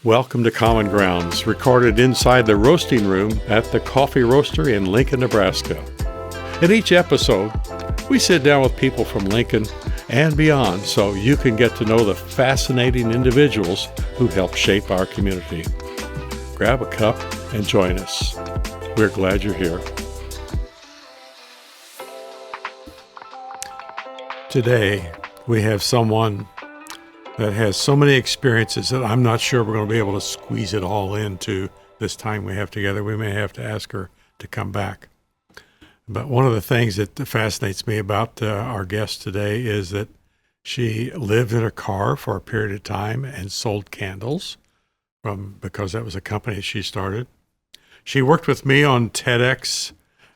Welcome to Common Grounds, recorded inside the roasting room at the Coffee Roaster in Lincoln, Nebraska. In each episode, we sit down with people from Lincoln and beyond so you can get to know the fascinating individuals who help shape our community. Grab a cup and join us. We're glad you're here. Today, we have someone that has so many experiences that I'm not sure we're going to be able to squeeze it all into this time we have together. We may have to ask her to come back. But one of the things that fascinates me about our guest today is that she lived in a car for a period of time and sold candles because that was a company she started. She worked with me on TEDx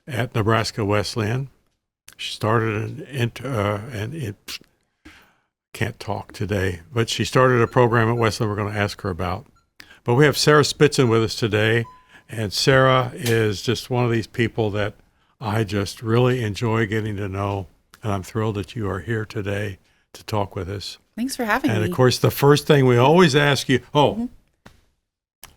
at Nebraska Wesleyan. She started can't talk today, but she started a program at Wesleyan we're going to ask her about. But we have Sarah Spitsen with us today, and Sarah is just one of these people that I just really enjoy getting to know, and I'm thrilled that you are here today to talk with us. Thanks for having me. And of course, the first thing we always ask you, I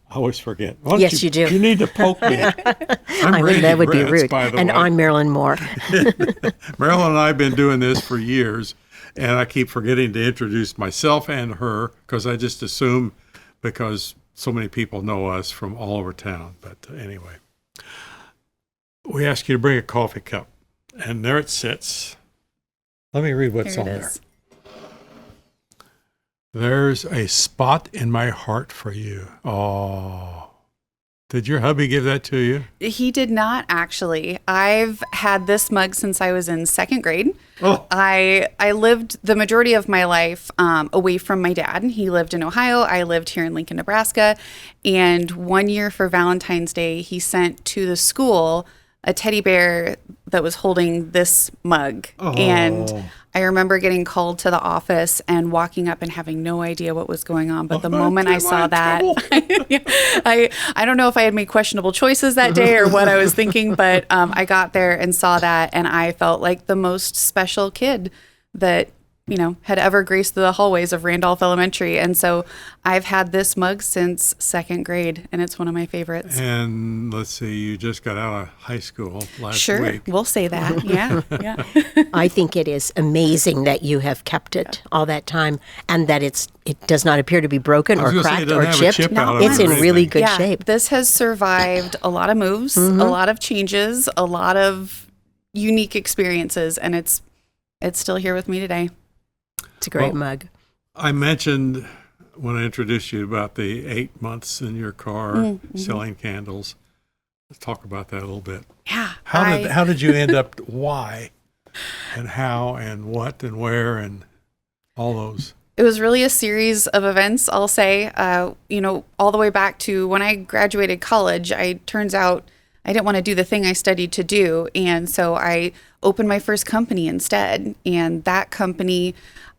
always forget. Yes, you do. You need to poke me. I'm Randy that would Bretz, be rude. by the and way. I'm Marilyn Moore. Marilyn and I have been doing this for years, and I keep forgetting to introduce myself and her because I just assume because so many people know us from all over town. But anyway, we ask you to bring a coffee cup, and there it sits. Let me read what's Here on it there. is. There's a spot in my heart for you. Oh. Did your hubby give that to you? He did not, actually. I've had this mug since I was in second grade. Oh. I lived the majority of my life away from my dad. He lived in Ohio. I lived here in Lincoln, Nebraska. And one year for Valentine's Day, he sent to the school a teddy bear that was holding this mug. Oh. And I remember getting called to the office and walking up and having no idea what was going on. But the moment I saw that, I don't know if I had made questionable choices that day or what I was thinking, but I got there and saw that, and I felt like the most special kid that, had ever graced the hallways of Randolph Elementary. And so I've had this mug since second grade, and it's one of my favorites. And let's see, you just got out of high school last Sure, week. we'll say that. Yeah. I think it is amazing that you have kept it all that time and that it does not appear to be broken I was or gonna say, it cracked doesn't or have a chipped. chip out of It's it in or really anything. good shape. This has survived a lot of moves, a lot of changes, a lot of unique experiences, and it's still here with me today. It's a great mug. I mentioned when I introduced you about the 8 months in your car selling candles. Let's talk about that a little bit. Yeah. How did you end up, why, and how, and what, and where, and all those? It was really a series of events, I'll say, all the way back to when I graduated college. Turns out I didn't want to do the thing I studied to do. And so I opened my first company instead. And that company,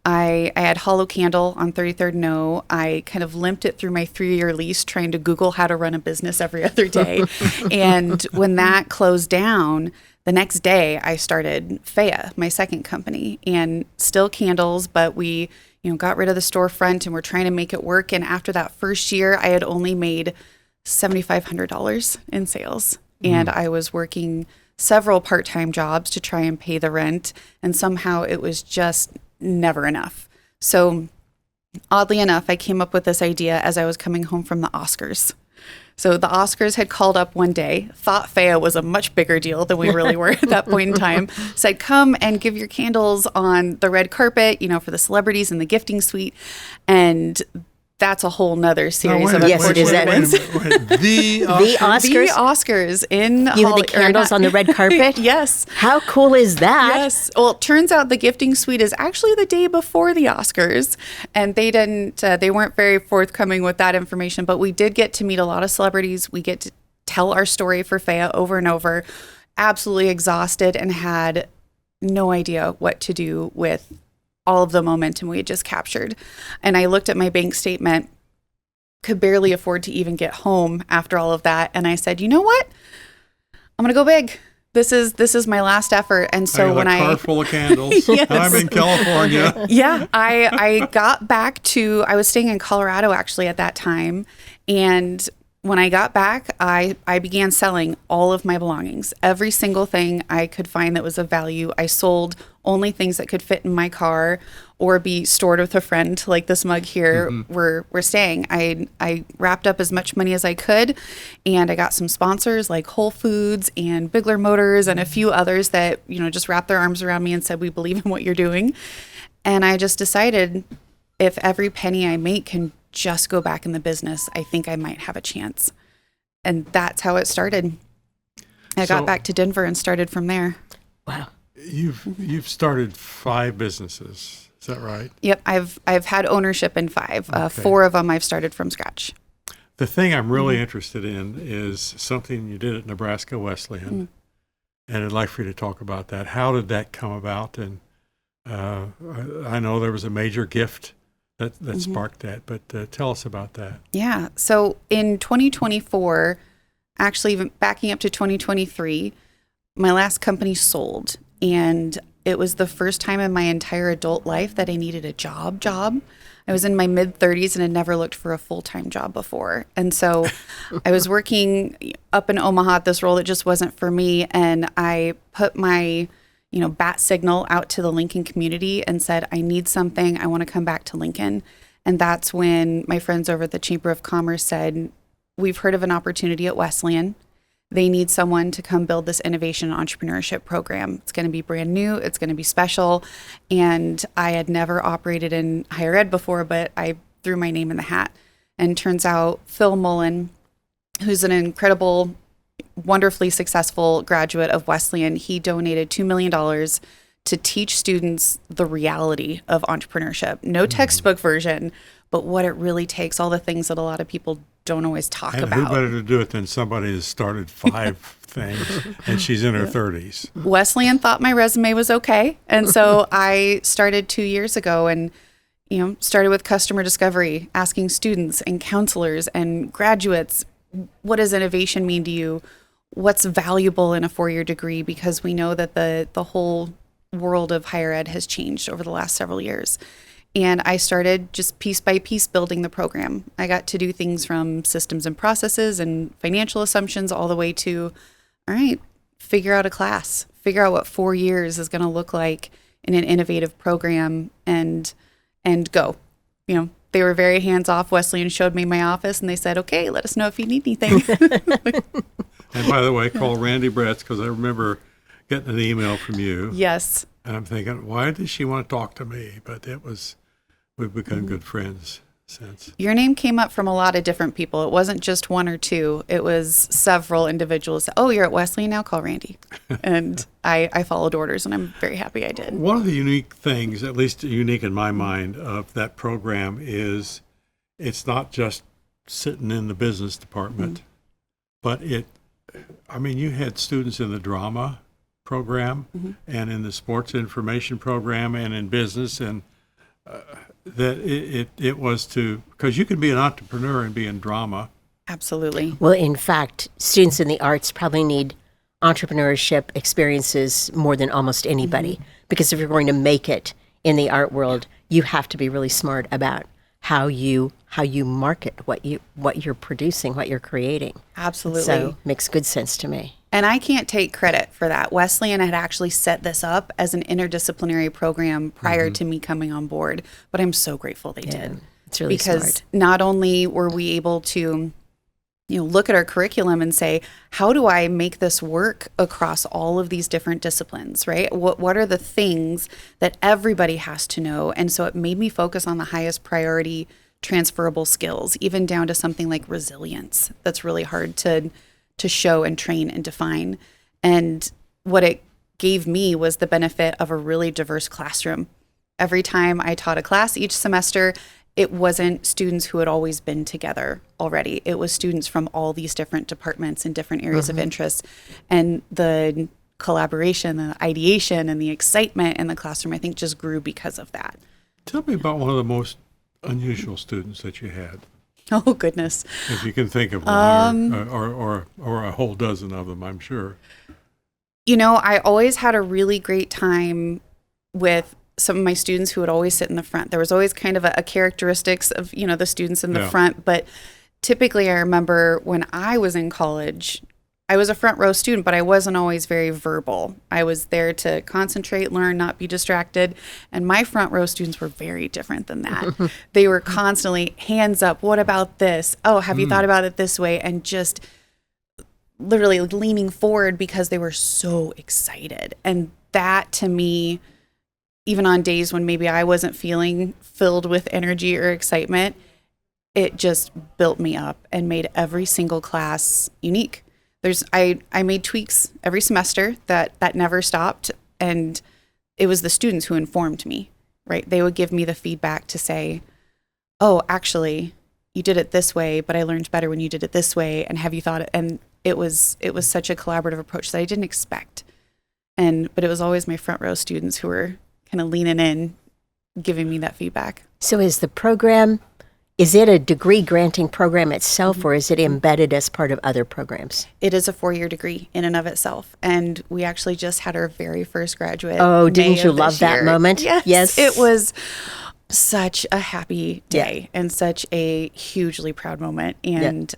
I had Hollow Candle on 33rd and O. I kind of limped it through my 3-year lease trying to Google how to run a business every other day. And when that closed down, the next day I started Feya, my second company, and still candles, but we got rid of the storefront and we're trying to make it work. And after that first year, I had only made $7,500 in sales. And I was working several part-time jobs to try and pay the rent. And somehow it was just never enough. So oddly enough, I came up with this idea as I was coming home from the Oscars. So the Oscars had called up one day, thought Feya was a much bigger deal than we really were at that point in time, said, come and give your candles on the red carpet, for the celebrities in the gifting suite. And that's a whole nother series of Yes, it is. The Oscars? The Oscars in You had the candles on the red carpet? Yes. How cool is that? Yes. Well, it turns out the gifting suite is actually the day before the Oscars, and they weren't very forthcoming with that information, but we did get to meet a lot of celebrities. We get to tell our story for Feya over and over, absolutely exhausted and had no idea what to do with all of the momentum we had just captured. And I looked at my bank statement, could barely afford to even get home after all of that. And I said, you know what? I'm going to go big. This is my last effort. And so when car full of candles, Yes. and I'm in California. Yeah, I got back to, I was staying in Colorado actually at that time. And when I got back, I began selling all of my belongings. Every single thing I could find that was of value. I sold only things that could fit in my car or be stored with a friend, like this mug here we're staying. I wrapped up as much money as I could, and I got some sponsors like Whole Foods and Bigler Motors and a few others that, just wrapped their arms around me and said, we believe in what you're doing. And I just decided, if every penny I make can just go back in the business, I think I might have a chance. And that's how it started. I got back to Denver and started from there. Wow. You've started 5 businesses. Is that right? Yep. I've had ownership in 5. Okay. 4 of them I've started from scratch. The thing I'm really interested in is something you did at Nebraska Wesleyan, and I'd like for you to talk about that. How did that come about? And I know there was a major gift that sparked that, but tell us about that. Yeah. So in 2024, actually even backing up to 2023, my last company sold, and it was the first time in my entire adult life that I needed a job. I was in my mid-30s and had never looked for a full-time job before. And so I was working up in Omaha at this role that just wasn't for me. And I put my, bat signal out to the Lincoln community and said, I need something. I want to come back to Lincoln. And that's when my friends over at the Chamber of Commerce said, we've heard of an opportunity at Wesleyan. They need someone to come build this innovation and entrepreneurship program. It's going to be brand new. It's going to be special. And I had never operated in higher ed before, but I threw my name in the hat. And turns out Phil Mullin, who's an incredible, wonderfully successful graduate of Wesleyan, he donated $2 million to teach students the reality of entrepreneurship. No textbook version, but what it really takes, all the things that a lot of people don't always talk And about. who better to do it than somebody who's started 5 things, and she's in her 30s. Wesleyan thought my resume was okay. And so I started 2 years ago and, started with customer discovery, asking students and counselors and graduates, what does innovation mean to you? What's valuable in a 4-year degree? Because we know that the whole world of higher ed has changed over the last several years. And I started just piece by piece building the program. I got to do things from systems and processes and financial assumptions all the way to, all right, figure out a class, figure out what 4 years is going to look like in an innovative program and go. They were very hands off. Wesleyan showed me my office and they said, okay, let us know if you need anything. And by the way, call Randy Bretz, because I remember getting an email from you. Yes. And I'm thinking, why does she want to talk to me? But we've become good friends since. Your name came up from a lot of different people. It wasn't just 1 or 2. It was several individuals. Oh, you're at Wesleyan now? Call Randy. And I followed orders, and I'm very happy I did. One of the unique things, at least unique in my mind, of that program is it's not just sitting in the business department, but you had students in the drama program and in the sports information program and in business, and that it was because you can be an entrepreneur and be in drama. Absolutely. Well, in fact, students in the arts probably need entrepreneurship experiences more than almost anybody, because if you're going to make it in the art world, you have to be really smart about how you market what you're producing, what you're creating. Absolutely. So makes good sense to me. And I can't take credit for that. Wesleyan had actually set this up as an interdisciplinary program prior to me coming on board, but I'm so grateful they did. It's really because smart. not only were we able to look at our curriculum and say, how do I make this work across all of these different disciplines, right? What are the things that everybody has to know? And so it made me focus on the highest priority transferable skills, even down to something like resilience. That's really hard to show and train and define. And what it gave me was the benefit of a really diverse classroom. Every time I taught a class each semester, it wasn't students who had always been together already. It was students from all these different departments and different areas of interest. And the collaboration, the ideation, and the excitement in the classroom, I think, just grew because of that. Tell me about one of the most unusual students that you had, Oh, goodness. if you can think of one, or a whole dozen of them, I'm sure. I always had a really great time with some of my students who would always sit in the front. There was always kind of a characteristics of, the students in the front. But typically I remember when I was in college, I was a front row student, but I wasn't always very verbal. I was there to concentrate, learn, not be distracted. And my front row students were very different than that. They were constantly hands up. What about this? Oh, have you thought about it this way? And just literally leaning forward because they were so excited. And that to me, even on days when maybe I wasn't feeling filled with energy or excitement, it just built me up and made every single class unique. I made tweaks every semester that never stopped. And it was the students who informed me, right? They would give me the feedback to say, oh, actually, you did it this way, but I learned better when you did it this way. And have you thought it? And it was such a collaborative approach that I didn't expect. But it was always my front row students who were kind of leaning in, giving me that feedback. So is it a degree granting program itself, or is it embedded as part of other programs? It is a 4-year degree in and of itself. And we actually just had our very first graduate. Oh, didn't you love that moment? Yes. It was such a happy day and such a hugely proud moment. And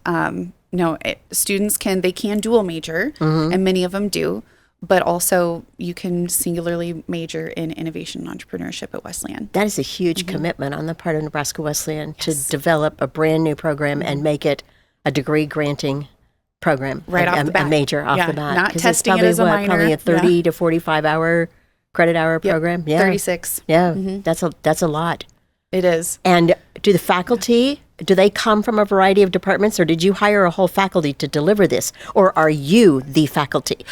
students can dual major, and many of them do. But also you can singularly major in innovation and entrepreneurship at Wesleyan. That is a huge commitment on the part of Nebraska Wesleyan to develop a brand new program and make it a degree granting program. Right off the bat. A major off the bat. Not testing it as a minor. Probably a 30 to 45 credit hour program. Yeah. 36. Yeah. That's a lot. It is. And do the faculty, do they come from a variety of departments, or did you hire a whole faculty to deliver this? Or are you the faculty?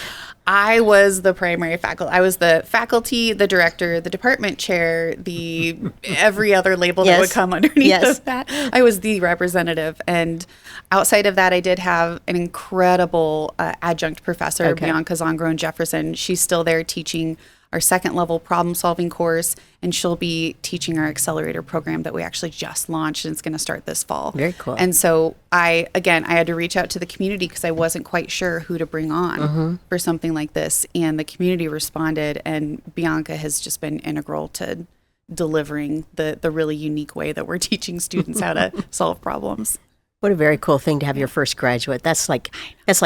I was the primary faculty. I was the faculty, the director, the department chair, the every other label that would come underneath of that. I was the representative. And outside of that, I did have an incredible adjunct professor, Bianca Zongrown-Jefferson. She's still there teaching our second level problem solving course, and she'll be teaching our accelerator program that we actually just launched, and it's going to start this fall. Very cool. And so I had to reach out to the community because I wasn't quite sure who to bring on for something like this, and the community responded, and Bianca has just been integral to delivering the really unique way that we're teaching students how to solve problems. What a very cool thing to have your first graduate. That's like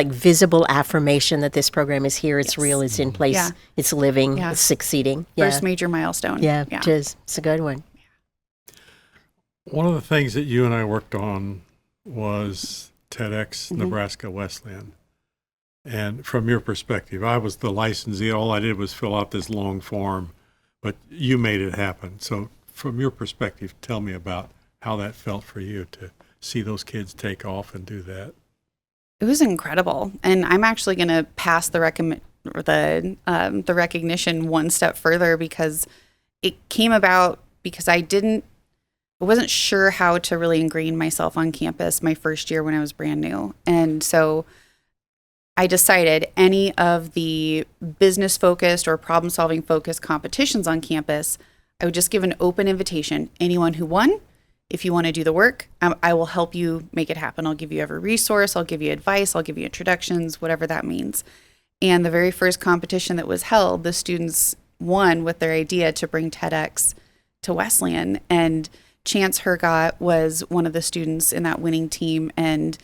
visible affirmation that this program is here. It's real. It's in place. It's living. It's succeeding. First major milestone. Yeah. It's a good one. One of the things that you and I worked on was TEDx Nebraska Wesleyan. And from your perspective, I was the licensee. All I did was fill out this long form, but you made it happen. So from your perspective, tell me about how that felt for you to see those kids take off and do that. It was incredible. And I'm actually going to pass the recognition one step further, because it came about because I wasn't sure how to really ingrain myself on campus my first year when I was brand new. And so I decided any of the business focused or problem solving focused competitions on campus, I would just give an open invitation. Anyone who won, if you want to do the work, I will help you make it happen. I'll give you every resource. I'll give you advice. I'll give you introductions, whatever that means. And the very first competition that was held, the students won with their idea to bring TEDx to Wesleyan. And Chance Hergott was one of the students in that winning team. And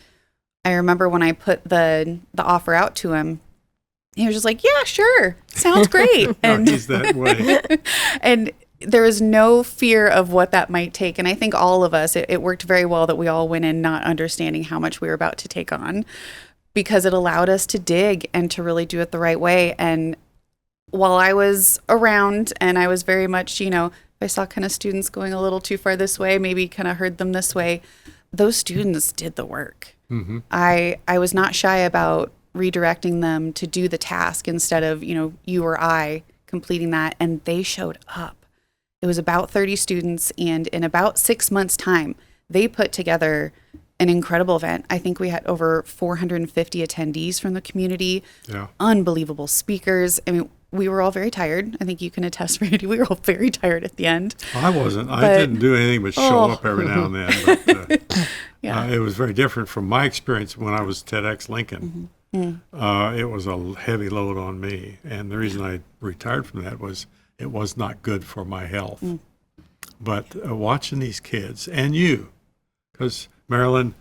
I remember when I put the offer out to him, he was just like, yeah, sure. Sounds great. And he's that way. And there was no fear of what that might take. And I think all of us, it worked very well that we all went in not understanding how much we were about to take on, because it allowed us to dig and to really do it the right way. And while I was around and I was very much, if I saw kind of students going a little too far this way, maybe kind of heard them this way, those students did the work. Mm-hmm. I was not shy about redirecting them to do the task instead of, you or I completing that. And they showed up. It was about 30 students, and in about 6 months' time, they put together an incredible event. I think we had over 450 attendees from the community, unbelievable speakers. I mean, we were all very tired. I think you can attest, Randy. We were all very tired at the end. I wasn't. I didn't do anything but show up every now and then. But, it was very different from my experience when I was TEDx Lincoln. It was a heavy load on me. And the reason I retired from that was it was not good for my health. But watching these kids, and you, because Marilyn,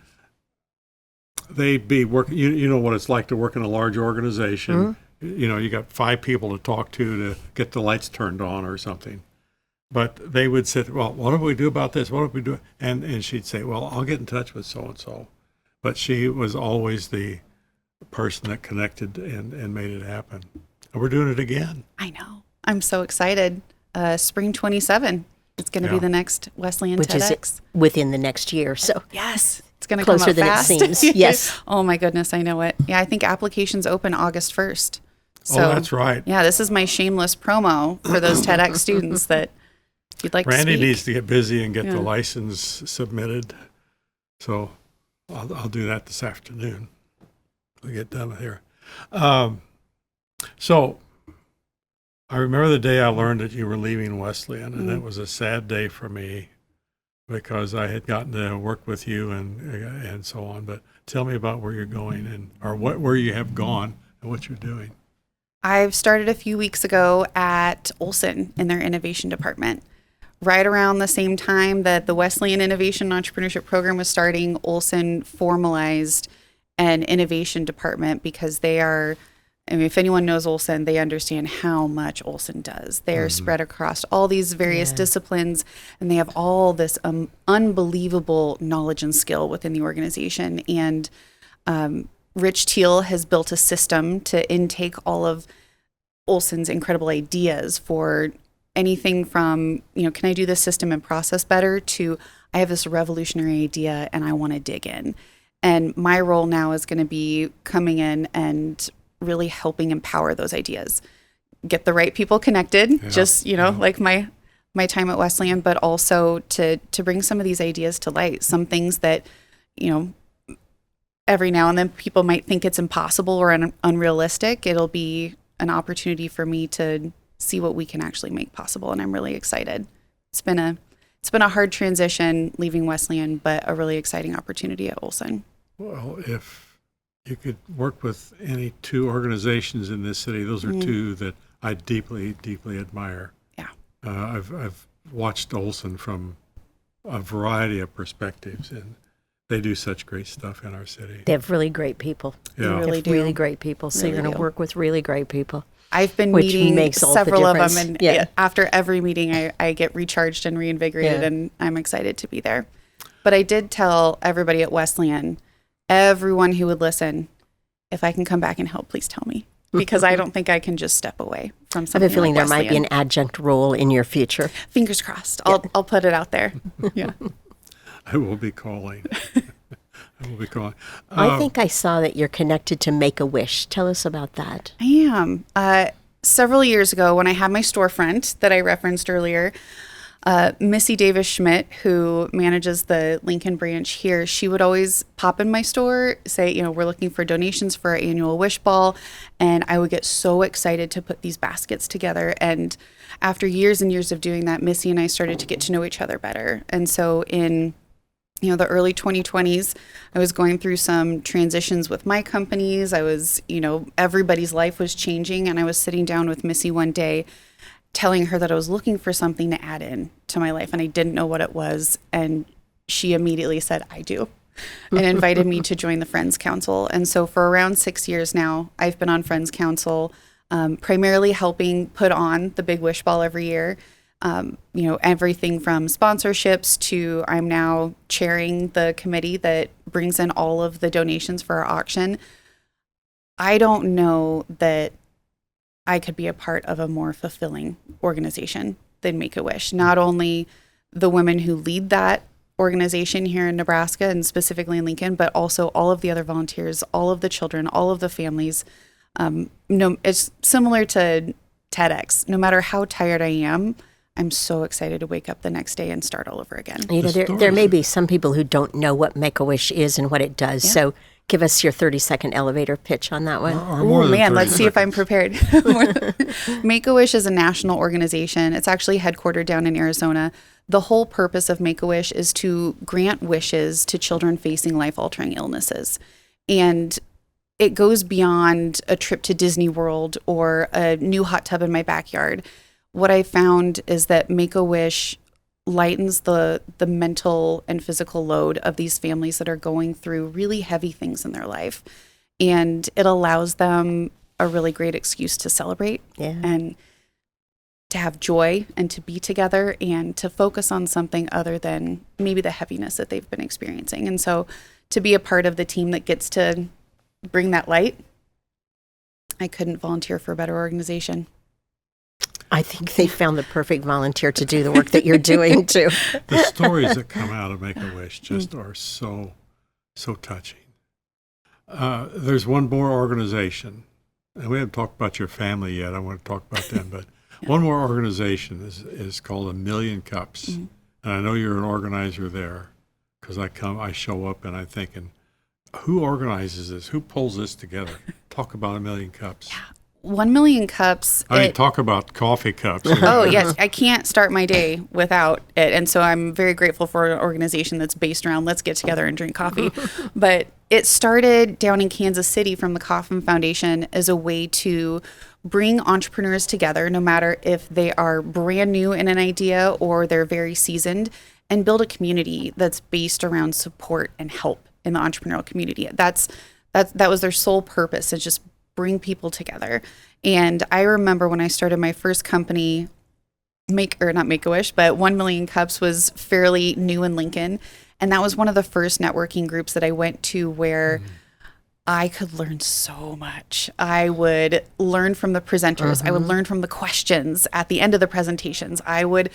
they'd be working, you know what it's like to work in a large organization. You know, you got 5 people to talk to get the lights turned on or something. But they would say, well, what do we do about this? What do we do? And she'd say, well, I'll get in touch with so-and-so. But she was always the person that connected and made it happen. And we're doing it again. I know. I'm so excited. Spring 27. It's going to be the next Wesleyan Which TEDx. is within the next year. So Yes. It's going to come closer up than fast. it seems. Yes. Oh my goodness, I know it. Yeah, I think applications open August 1st. So, oh, that's right. Yeah, this is my shameless promo for those TEDx students that if you'd like Randy to speak. needs to get busy and get the license submitted. So I'll do that this afternoon. We'll get done with here. So I remember the day I learned that you were leaving Wesleyan, and it was a sad day for me because I had gotten to work with you and so on. But tell me about where you're going or where you have gone and what you're doing. I've started a few weeks ago at Olsson in their innovation department. Right around the same time that the Wesleyan Innovation and Entrepreneurship Program was starting, Olsson formalized an innovation department because they are, I mean, if anyone knows Olsson, they understand how much Olsson does. They are spread across all these various disciplines, and they have all this unbelievable knowledge and skill within the organization. And Rich Teal has built a system to intake all of Olsson's incredible ideas for anything from, you know, can I do this system and process better to I have this revolutionary idea and I want to dig in. And my role now is going to be coming in and really helping empower those ideas, get the right people connected, just, you know, like my time at Wesleyan, but also to bring some of these ideas to light, some things that, you know, every now and then people might think it's impossible or unrealistic. It'll be an opportunity for me to see what we can actually make possible. And I'm really excited. It's been a hard transition leaving Wesleyan, but a really exciting opportunity at Olsson. Well, if you could work with any 2 organizations in this city, those are 2 that I deeply, deeply admire. Yeah. I've watched Olsson from a variety of perspectives, and they do such great stuff in our city. they have really great people. Yeah. They really do. Really great people. So Really you're going to do. work with really great people. I've been Which meeting makes all the several of them, difference. and after every meeting, I get recharged and reinvigorated, and I'm excited to be there. But I did tell everybody at Wesleyan, everyone who would listen, if I can come back and help, please tell me, because I don't think I can just step away from I have something. a feeling like there might be Wesleyan. an adjunct role in your future. Fingers crossed. I'll put it out there. Yeah. I will be calling. I will be calling. I think I saw that you're connected to Make-A-Wish. Tell us about that. I am. Several years ago, when I had my storefront that I referenced earlier, Missy Davis Schmidt, who manages the Lincoln branch here, she would always pop in my store, say, you know, we're looking for donations for our annual wish ball. And I would get so excited to put these baskets together. And after years and years of doing that, Missy and I started to get to know each other better. And so in the early 2020s, I was going through some transitions with my companies. I was, everybody's life was changing. And I was sitting down with Missy one day telling her that I was looking for something to add in to my life. And I didn't know what it was. And she immediately said, I do, and invited me to join the Friends Council. And so for around 6 years now, I've been on Friends Council, primarily helping put on the Big Wish Ball every year. Everything from sponsorships to I'm now chairing the committee that brings in all of the donations for our auction. I don't know that I could be a part of a more fulfilling organization than Make-A-Wish. Not only the women who lead that organization here in Nebraska and specifically in Lincoln, but also all of the other volunteers, all of the children, all of the families. It's similar to TEDx. No matter how tired I am, I'm so excited to wake up the next day and start all over again. There may be some people who don't know what Make-A-Wish is and what it does. Yeah. So give us your 30-second elevator pitch on that one. Oh, man, let's see if I'm prepared. Make-A-Wish is a national organization. It's actually headquartered down in Arizona. The whole purpose of Make-A-Wish is to grant wishes to children facing life-altering illnesses. And it goes beyond a trip to Disney World or a new hot tub in my backyard. What I found is that Make-A-Wish lightens the mental and physical load of these families that are going through really heavy things in their life. And it allows them a really great excuse to celebrate and to have joy and to be together and to focus on something other than maybe the heaviness that they've been experiencing. And so to be a part of the team that gets to bring that light, I couldn't volunteer for a better organization. I think they found the perfect volunteer to do the work that you're doing too. The stories that come out of Make-A-Wish just are so touching. There's one more organization, and we haven't talked about your family yet. I want to talk about them, but one more organization is called A Million Cups. And I know you're an organizer there because I show up and I'm thinking, who organizes this? Who pulls this together? Talk about A Million Cups. Yeah. 1 million cups. I mean, talk about coffee cups. Oh, yes. I can't start my day without it. And so I'm very grateful for an organization that's based around let's get together and drink coffee. But it started down in Kansas City from the Kauffman Foundation as a way to bring entrepreneurs together, no matter if they are brand new in an idea or they're very seasoned, and build a community that's based around support and help in the entrepreneurial community. That was their sole purpose, is just bring people together. And I remember when I started my first company, not Make-A-Wish, but 1 Million Cups was fairly new in Lincoln. And that was one of the first networking groups that I went to where I could learn so much. I would learn from the presenters. I would learn from the questions at the end of the presentations. I would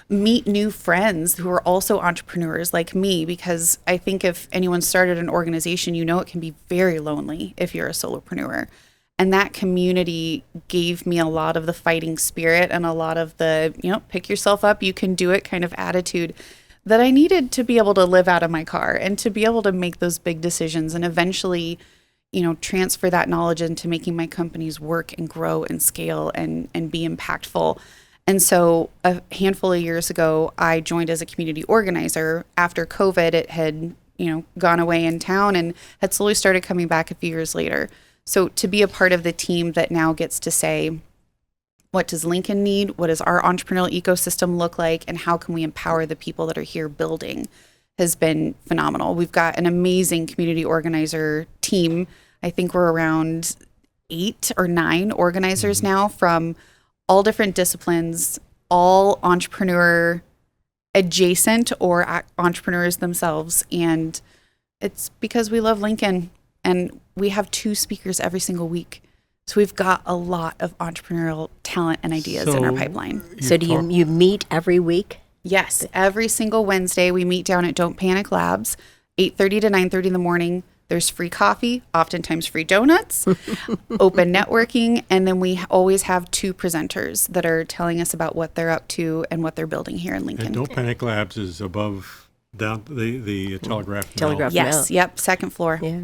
meet new friends who are also entrepreneurs like me, because I think if anyone started an organization, you know it can be very lonely if you're a solopreneur. And that community gave me a lot of the fighting spirit and a lot of the, pick yourself up, you can do it kind of attitude that I needed to be able to live out of my car and to be able to make those big decisions and eventually, transfer that knowledge into making my companies work and grow and scale and be impactful. And so a handful of years ago, I joined as a community organizer. After COVID, it had, gone away in town and had slowly started coming back a few years later. So to be a part of the team that now gets to say, what does Lincoln need? What does our entrepreneurial ecosystem look like? And how can we empower the people that are here building has been phenomenal. We've got an amazing community organizer team. I think we're around 8 or 9 organizers now from all different disciplines, all entrepreneur adjacent or entrepreneurs themselves. And it's because we love Lincoln. And we have 2 speakers every single week. So we've got a lot of entrepreneurial talent and ideas in our pipeline. So do you meet every week? Yes. Every single Wednesday, we meet down at Don't Panic Labs, 8:30 to 9:30 in the morning. There's free coffee, oftentimes free donuts, open networking, and then we always have 2 presenters that are telling us about what they're up to and what they're building here in Lincoln. And Don't Panic Labs is above down the Telegraph Mill. Telegraph Yes. Mill. Yep. Second floor. Yeah.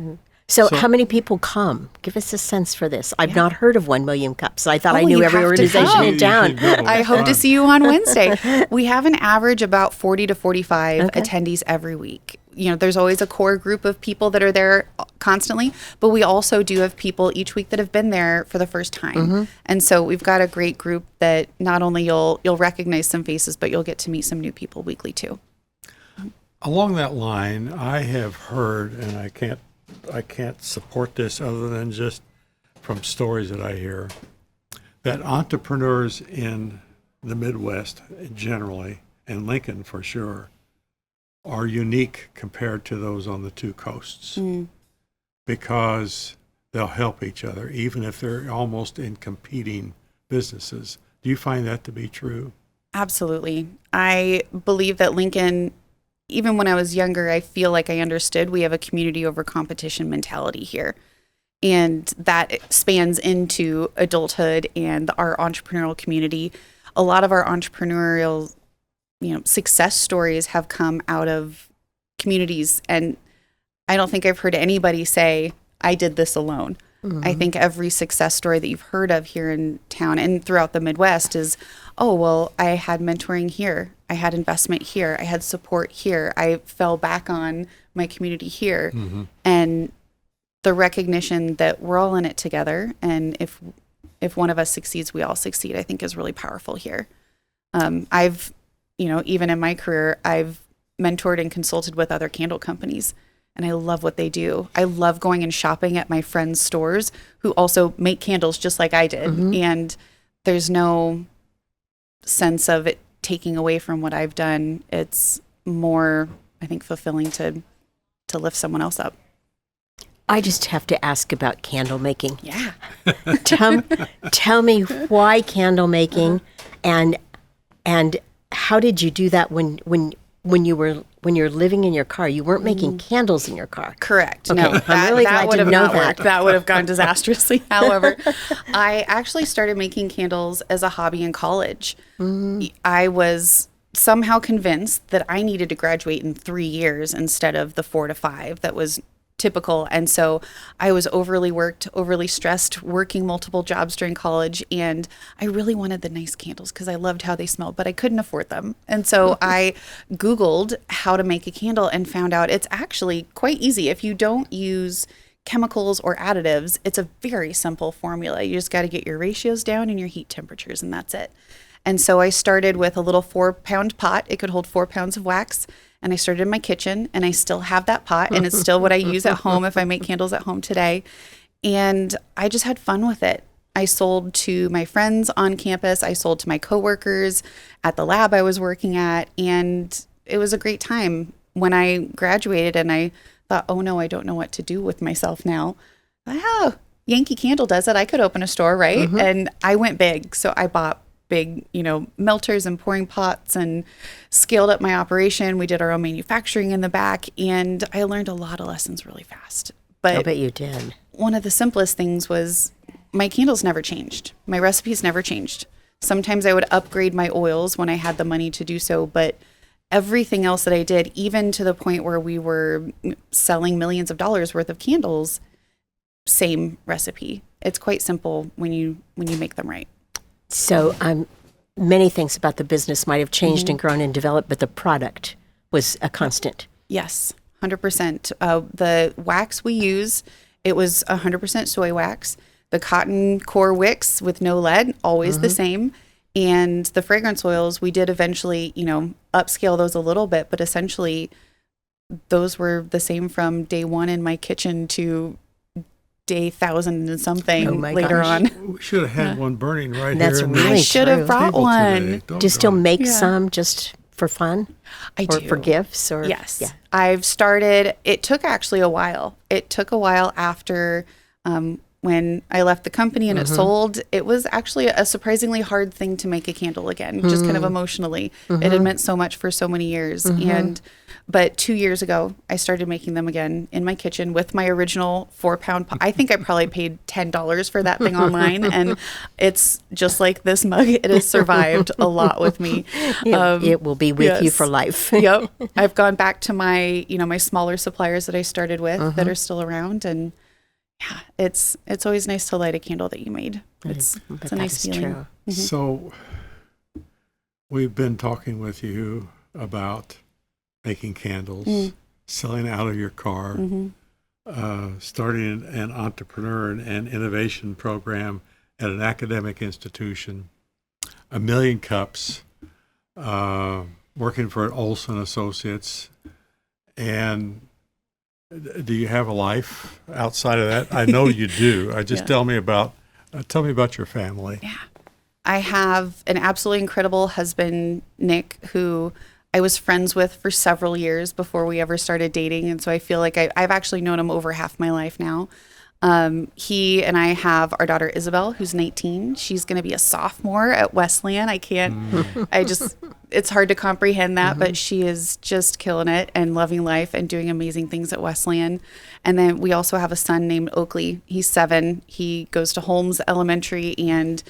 So how many people come? Give us a sense for this. I've not heard of 1 Million Cups. I thought I knew you every have to organization come. in town. I hope to see you on Wednesday. We have an average about 40 to 45 attendees every week. There's always a core group of people that are there constantly, but we also do have people each week that have been there for the first time. And so we've got a great group that not only you'll recognize some faces, but you'll get to meet some new people weekly too. Along that line, I have heard, and I can't support this other than just from stories that I hear, that entrepreneurs in the Midwest generally, and Lincoln for sure, are unique compared to those on the 2 coasts because they'll help each other, even if they're almost in competing businesses. Do you find that to be true? Absolutely. I believe that Lincoln, even when I was younger, I feel like I understood we have a community over competition mentality here. And that spans into adulthood and our entrepreneurial community. A lot of our entrepreneurial success stories have come out of communities. And I don't think I've heard anybody say, I did this alone. I think every success story that you've heard of here in town and throughout the Midwest is, oh, well, I had mentoring here. I had investment here. I had support here. I fell back on my community here. And the recognition that we're all in it together, and if one of us succeeds, we all succeed, I think is really powerful here. I've, even in my career, I've mentored and consulted with other candle companies, and I love what they do. I love going and shopping at my friends' stores who also make candles just like I did. And there's no sense of it taking away from what I've done. It's more, I think, fulfilling to lift someone else up. I just have to ask about candle making. Yeah. Tell me why candle making, and how did you do that when you're living in your car? You weren't making candles in your car. Correct. Okay. No, I'm really glad would to have know not that. worked. That would have gone disastrously. However, I actually started making candles as a hobby in college. I was somehow convinced that I needed to graduate in 3 years instead of the 4 to 5 that was typical. And so I was overly worked, overly stressed, working multiple jobs during college. And I really wanted the nice candles because I loved how they smelled, but I couldn't afford them. And so I Googled how to make a candle and found out it's actually quite easy. If you don't use chemicals or additives, it's a very simple formula. You just got to get your ratios down and your heat temperatures, and that's it. And so I started with a little 4-pound pot. It could hold 4 pounds of wax. And I started in my kitchen, and I still have that pot, and it's still what I use at home if I make candles at home today. And I just had fun with it. I sold to my friends on campus. I sold to my coworkers at the lab I was working at, and it was a great time. When I graduated and I thought, oh no, I don't know what to do with myself now. Oh, Yankee Candle does it. I could open a store, right? And I went big. So I bought big, melters and pouring pots and scaled up my operation. We did our own manufacturing in the back, and I learned a lot of lessons really fast. But I bet you did. One of the simplest things was my candles never changed. My recipes never changed. Sometimes I would upgrade my oils when I had the money to do so, but everything else that I did, even to the point where we were selling millions of dollars worth of candles, same recipe. It's quite simple when you make them right. So many things about the business might have changed and grown and developed, but the product was a constant. Yes, 100%. The wax we use, it was 100% soy wax. The cotton core wicks with no lead, always the same. And the fragrance oils, we did eventually, upscale those a little bit, but essentially those were the same from day one in my kitchen to day 1,000 and something later on. We should have had one burning right That's here. really I should have true. brought one. Do you still make some just for fun? I or do. for gifts? Or Yes. Yeah. I've started, it took actually a while. It took a while after when I left the company and it sold. It was actually a surprisingly hard thing to make a candle again, just kind of emotionally. It had meant so much for so many years. But 2 years ago, I started making them again in my kitchen with my original 4-pound pot. I think I probably paid $10 for that thing online, and it's just like this mug. It has survived a lot with me. It will be with you yes. for life. Yep. I've gone back to my, my smaller suppliers that I started with that are still around, and yeah, it's always nice to light a candle that you made. It's a nice feeling. True. So we've been talking with you about making candles, selling out of your car, starting an entrepreneur and innovation program at an academic institution, 1 million cups, working for Olsson Associates. And do you have a life outside of that? I know you do. Tell me about your family. Yeah. I have an absolutely incredible husband, Nick, who I was friends with for several years before we ever started dating. And so I feel like I've actually known him over half my life now. He and I have our daughter, Isabel, who's 19. She's going to be a sophomore at Wesleyan. It's hard to comprehend that, but she is just killing it and loving life and doing amazing things at Wesleyan. And then we also have a son named Oakley. He's 7. He goes to Holmes Elementary and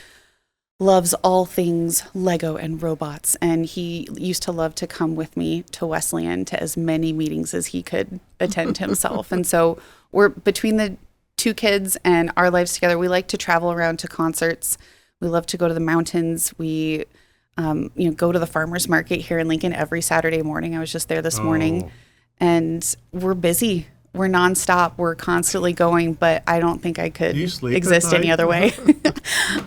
loves all things Lego and robots. And he used to love to come with me to Wesleyan to as many meetings as he could attend himself. And so we're between the 2 kids and our lives together. We like to travel around to concerts. We love to go to the mountains. We, go to the farmer's market here in Lincoln every Saturday morning. I was just there this morning, and we're busy. we're nonstop. We're constantly going, but I don't think I could You sleep at exist any night? other way.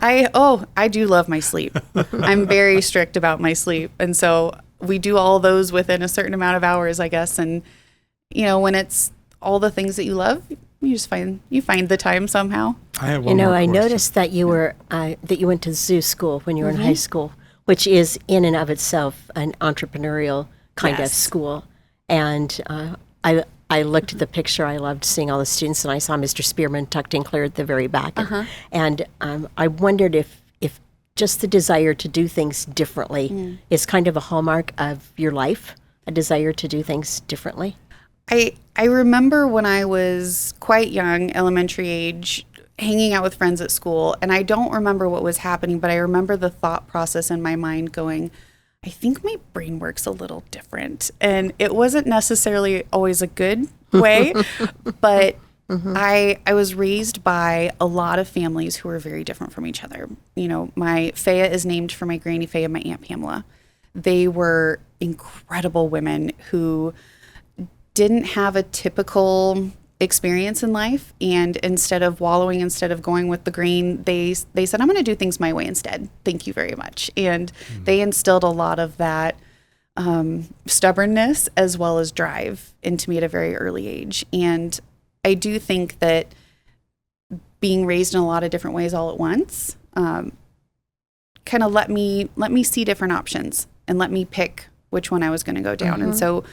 I do love my sleep. I'm very strict about my sleep. And so we do all those within a certain amount of hours, I guess. And, when it's all the things that you love, you find the time somehow. I have one more I question. noticed that you were that you went to zoo school when you were in high school, which is in and of itself an entrepreneurial kind of Yes. school. And I looked at the picture. I loved seeing all the students, and I saw Mr. Spearman tucked in clear at the very back. And I wondered if just the desire to do things differently is kind of a hallmark of your life, a desire to do things differently. I remember when I was quite young, elementary age, hanging out with friends at school, and I don't remember what was happening, but I remember the thought process in my mind going, I think my brain works a little different. And it wasn't necessarily always a good way, but I was raised by a lot of families who were very different from each other. My Feya is named for my granny Feya, my Aunt Pamela. They were incredible women who didn't have a typical experience in life, and instead of going with the grain, they said, I'm going to do things my way instead. Thank you very much. And they instilled a lot of that stubbornness as well as drive into me at a very early age. And I do think that being raised in a lot of different ways all at once kind of let me see different options and let me pick which one I was going to go down. And so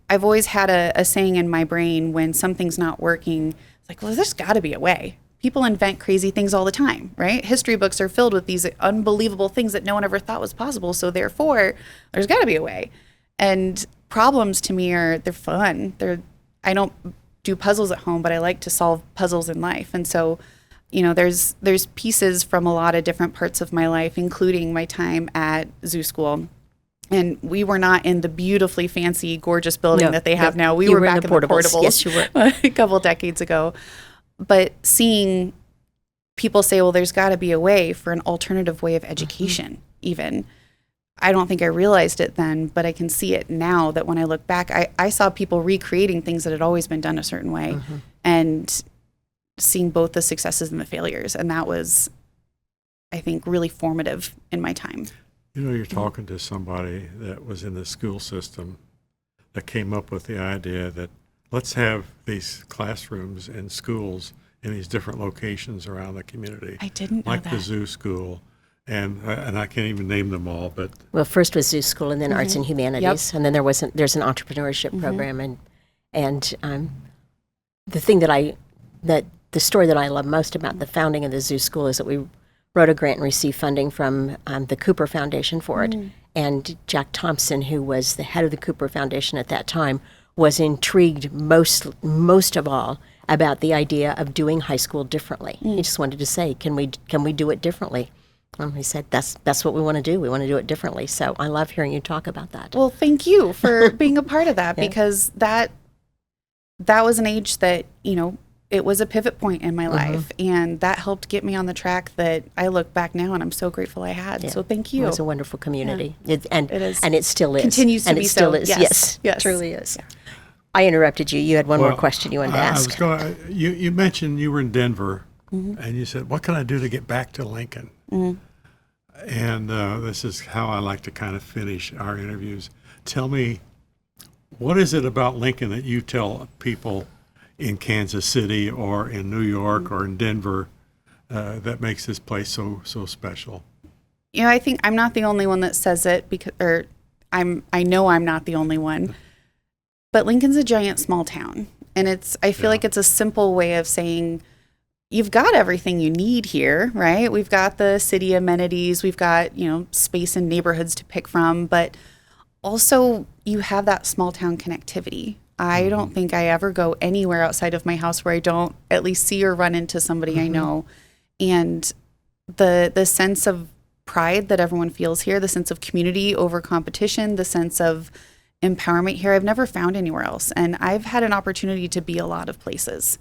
I've always had a saying in my brain when something's not working, it's like, well, there's got to be a way. People invent crazy things all the time, right? History books are filled with these unbelievable things that no one ever thought was possible. So therefore, there's got to be a way. And problems to me they're fun. I don't do puzzles at home, but I like to solve puzzles in life. And so, there's pieces from a lot of different parts of my life, including my time at zoo school. And we were not in the beautifully fancy, gorgeous building that they have now. We were back in the portables. Yes, you were. A couple decades ago. But seeing people say, well, there's got to be a way for an alternative way of education, even. I don't think I realized it then, but I can see it now that when I look back, I saw people recreating things that had always been done a certain way and seeing both the successes and the failures. And that was, I think, really formative in my time. You're talking to somebody that was in the school system that came up with the idea that let's have these classrooms and schools in these different locations around the community. I didn't know like that. the zoo school, and I can't even name them all, but Well, first was zoo school, and then arts and humanities, and then there's an entrepreneurship program, and the thing the story that I love most about the founding of the zoo school is that we wrote a grant and received funding from the Cooper Foundation for it. And Jack Thompson, who was the head of the Cooper Foundation at that time, was intrigued most of all about the idea of doing high school differently. He just wanted to say, can we do it differently? And he said, that's what we want to do. We want to do it differently. So I love hearing you talk about that. Well, thank you for being a part of that, because that was an age that, it was a pivot point in my life, and that helped get me on the track that I look back now and I'm so grateful I had. So thank you. It was a wonderful community. It is. And it still is. Continues to and be it still so. is. Yes. Yes, truly is. Yeah. I interrupted you. You had one more Well, question you wanted to ask. You mentioned you were in Denver, and you said, what can I do to get back to Lincoln? And this is how I like to kind of finish our interviews. Tell me, what is it about Lincoln that you tell people in Kansas City or in New York or in Denver that makes this place so special? I think I'm not the only one that says it, I know I'm not the only one. But Lincoln's a giant small town, and I feel like it's a simple way of saying you've got everything you need here, right? We've got the city amenities, we've got, space and neighborhoods to pick from, but also you have that small town connectivity. I don't think I ever go anywhere outside of my house where I don't at least see or run into somebody I know. And the sense of pride that everyone feels here, the sense of community over competition, the sense of empowerment here, I've never found anywhere else. And I've had an opportunity to be a lot of places.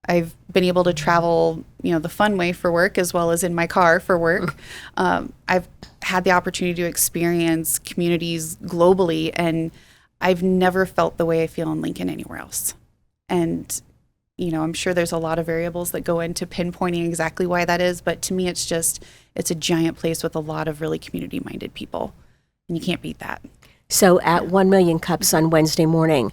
I've been able to travel, the fun way for work as well as in my car for work. I've had the opportunity to experience communities globally, and I've never felt the way I feel in Lincoln anywhere else. And, I'm sure there's a lot of variables that go into pinpointing exactly why that is. But to me, it's a giant place with a lot of really community-minded people. And you can't beat that. So at 1 Million Cups on Wednesday morning,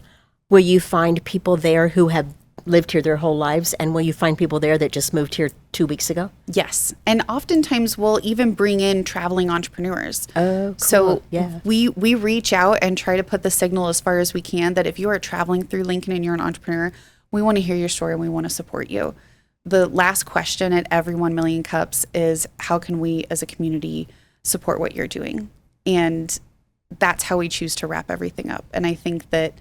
will you find people there who have lived here their whole lives? And will you find people there that just moved here 2 weeks ago? Yes. And oftentimes we'll even bring in traveling entrepreneurs. Oh, cool. So yeah. we reach out and try to put the signal as far as we can that if you are traveling through Lincoln and you're an entrepreneur, we want to hear your story and we want to support you. The last question at every 1 Million Cups is, how can we as a community support what you're doing? And that's how we choose to wrap everything up. And I think that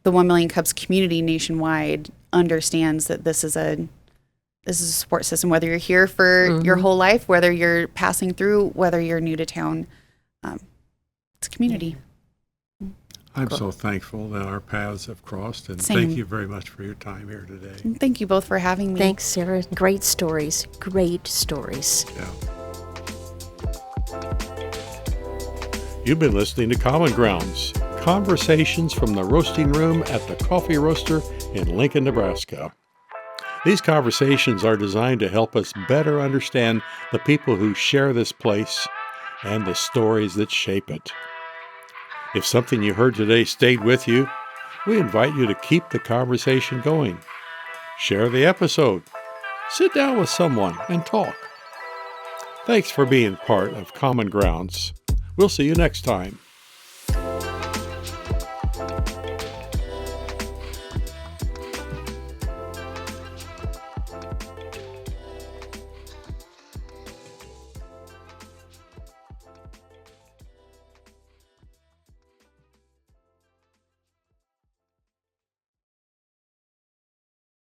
the 1 Million Cups community nationwide understands that this is a support system, whether you're here for your whole life, whether you're passing through, whether you're new to town. It's a community. I'm so thankful that our paths have crossed, and Same. thank you very much for your time here today. And thank you both for having me. Thanks, Sarah. Great stories. Great stories. Yeah. You've been listening to Common Grounds, conversations from the roasting room at the Coffee Roaster in Lincoln, Nebraska. These conversations are designed to help us better understand the people who share this place and the stories that shape it. If something you heard today stayed with you, we invite you to keep the conversation going. Share the episode. Sit down with someone and talk. Thanks for being part of Common Grounds. We'll see you next time.